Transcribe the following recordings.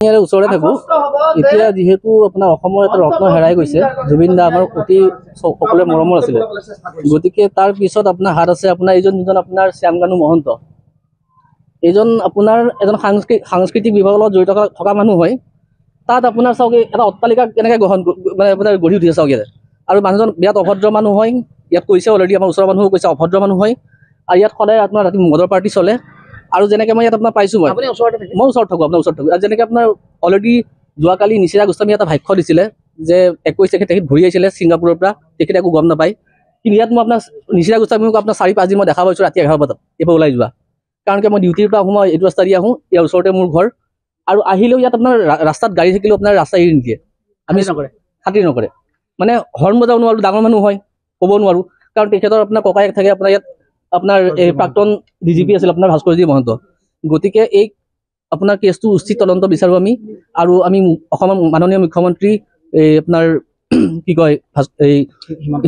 ইয়াৰে ওচৰতে থাকোঁ। এতিয়া যিহেতু আপোনাৰ অসমৰ এটা ৰত্ন হেৰাই গৈছে, জুবিন দা আমাৰ অতি সকলোৱে মৰমৰ আছিলে, গতিকে তাৰ পিছত আপোনাৰ হাত আছে আপোনাৰ এইজন যিজন আপোনাৰ শ্যামকানু মহন্ত। এইজন আপোনাৰ এজন সাংস্কৃতিক বিভাগৰ লগত জড়িত থকা মানুহ হয়। তাত আপোনাৰ চাওক এটা অট্টালিকা কেনেকৈ আপোনাৰ গঢ়ি উঠিছে চাওক ইয়াতে। আৰু মানুহজন বিৰাট অভদ্ৰ মানুহ হয়, ইয়াত কৈছে অলৰেডি আমাৰ ওচৰৰ মানুহো কৈছে অভদ্ৰ মানুহ হয়। আৰু ইয়াত সদায় আপোনাৰ ৰাতি মদৰ পাৰ্টি চলে। আৰু যেনেকৈ মই ইয়াত আপোনাৰ পাইছোঁ, মই ওচৰত থাকোঁ, আপোনাৰ ওচৰত থাকোঁ। আৰু যেনেকৈ আপোনাৰ অলৰেডি যোৱাকালি নিচিৰা গোস্বামী এটা ভাষ্য দিছিলে যে 21 তাৰিখে তেখেত ঘূৰি আহিছিলে ছিংগাপুৰৰ পৰা, তেখেতে একো গম নাপায়। কিন্তু ইয়াত মই আপোনাৰ নিচিৰা গোস্বামীক আপোনাৰ 4-5 দিন মই দেখা পাইছোঁ ৰাতি 11 বজাত এইবোৰ ওলাই যোৱা। কাৰণ কি মই ডিউটিৰ পৰা আহোঁ, মই এইটো ৰাস্তা দি আহোঁ, ইয়াৰ ওচৰতে মোৰ ঘৰ। আৰু আহিলেও ইয়াত আপোনাৰ ৰাস্তাত গাড়ী থাকিলেও আপোনাৰ ৰাস্তা এৰি নিদিয়ে, আমি খাতিৰ নকৰে। মানে হৰ্ণ বজাব নোৱাৰোঁ, ডাঙৰ মানুহ হয়, ক'ব নোৱাৰোঁ। কাৰণ তেখেতৰ আপোনাৰ ককায়েক থাকে আপোনাৰ ইয়াত, আপোনাৰ এই প্ৰাক্তন DGP আছিল আপোনাৰ ভাস্কৰজ্যোতি মহন্ত। গতিকে এই আপোনাৰ কেছটো উচিত তদন্ত বিচাৰোঁ আমি। আৰু আমি অসমৰ মাননীয় মুখ্যমন্ত্ৰী এই আপোনাৰ কি কয় এই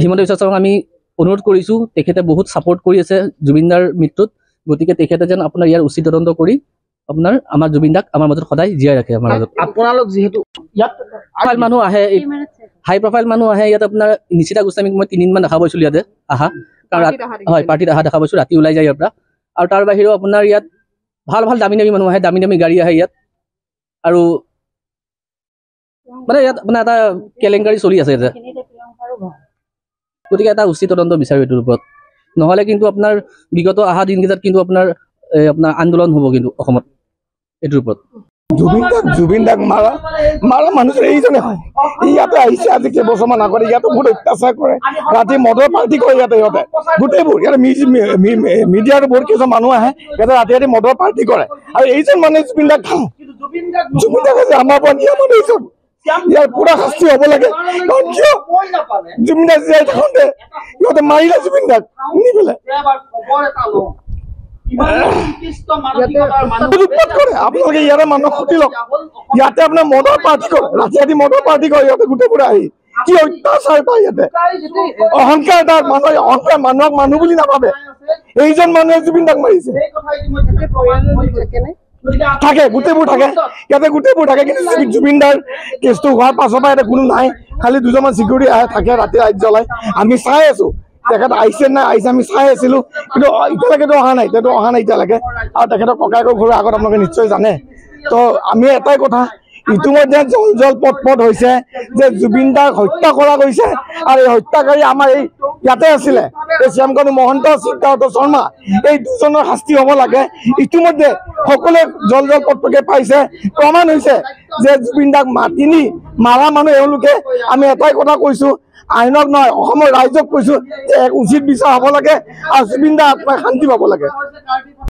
হিমন্ত বিশ্ব শৰ্মাক আমি অনুৰোধ কৰিছোঁ, তেখেতে বহুত ছাপোৰ্ট কৰি আছে জুবিনদাৰ মৃত্যুত। গতিকে তেখেতে যেন আপোনাৰ ইয়াৰ উচিত তদন্ত কৰি আপোনাৰ আমাৰ জুবিন দাক আমাৰ মাজত সদায় জীয়াই ৰাখে। আমাৰ মাজত আপোনালোক যিহেতু ইয়াত মানুহ আহে, হাই প্ৰফাইল মানুহ আহে ইয়াত। আপোনাৰ নিচিতা গোস্বামীক মই 3 দিনমান দেখা পাইছিলোঁ ইয়াতে আহা, কাৰণ হয় পাৰ্টিত অহা দেখা পাইছোঁ, ৰাতি ওলাই যায় ইয়াৰ পৰা। আৰু তাৰ বাহিৰেও আপোনাৰ ইয়াত ভাল দামী মানুহ আহে, দামী গাড়ী আহে ইয়াত। আৰু মানে ইয়াত মানে এটা কেলেংকাৰী চলি আছে ইয়াতে। গতিকে এটা উচিত তদন্ত বিচাৰোঁ এইটোৰ ওপৰত। নহ'লে কিন্তু আপোনাৰ বিগত অহা দিনকেইটাত কিন্তু আপোনাৰ আন্দোলন হ'ব কিন্তু অসমত এইটোৰ ওপৰত। জুবিন দাক মাৰা মানুহজন এইজনে হয়। ইয়াতে আহিছে আজি কেইবছৰমান আগতে, ইয়াতে বহুত অত্যাচাৰ কৰে, ৰাতি মদৰ পাৰ্টি কৰে ইয়াতে। সিহঁতে গোটেইবোৰ ইয়াতে মিডিয়াৰ বহুত কেইজন মানুহ আহে ইয়াতে, ৰাতি মদৰ পাৰ্টি কৰে। আৰু এইজন মানুহে জুবিন দাক খাওঁ, জুবিন দাক যে আমাৰ পৰা নিয়া মানুহ এইজন, ইয়াৰ পুৰা শাস্তি হ'ব লাগে। কাৰণ কিয় জুবিন দাক জীয়াই থাকোঁতে সিহঁতে মাৰিলে জুবিন দাক নি পেলাই। আপোনালোকে ইয়াৰে মানুহক সুধি লওক, ইয়াতে আপোনাৰ মদৰ পাৰ্টি কৰে, ৰাতি মদৰ পাৰ্টি কৰে সিহঁতে গোটেইবোৰে আহি। কি অত্যাচাৰ পায় ইয়াতে, অহংকাৰ তাৰ মানুহে, অহংকাৰ মানুহক মানুহ বুলি নাভাবে। এইজন মানুহে জুবিন দাক মাৰিছে। থাকে গোটেইবোৰ থাকে ইয়াতে, গোটেইবোৰ থাকে। কিন্তু জুবিন দাৰ কেছটো হোৱাৰ পাছৰ পৰা ইয়াতে কোনো নাই, খালি 2জনমান চিকিউৰিটি আহে থাকে, ৰাতি লাইট জ্বলাই। আমি চাই আছোঁ তেখেত আহিছে নাই আহিছে, আমি চাই আছিলোঁ। কিন্তু এতিয়ালৈকেতো অহা নাই, এতিয়ালৈকে। আৰু তেখেতৰ ককায়েকৰ ঘৰৰ আগত আপোনালোকে নিশ্চয় জানে। তো আমি এটাই কথা, ইতিমধ্যে জল পট হৈছে যে জুবিন দাক হত্যা কৰা গৈছে। আৰু এই হত্যাকাৰী আমাৰ এই ইয়াতে আছিলে, এই শ্যামকানু মহন্ত, সিদ্ধাৰ্থ শৰ্মা, এই 2জনৰ শাস্তি হ'ব লাগে। ইতিমধ্যে সকলোৱে জল পটকে পাইছে, প্ৰমাণ হৈছে যে জুবিন দাক মাতি মাৰা মানুহ এওঁলোকে। আমি এটাই কথা কৈছোঁ, আইনক নহয় অসমৰ ৰাইজক কৈছোঁ যে এক উচিত বিচাৰ হ'ব লাগে আৰু জুবিন দা আত্মাই শান্তি পাব লাগে।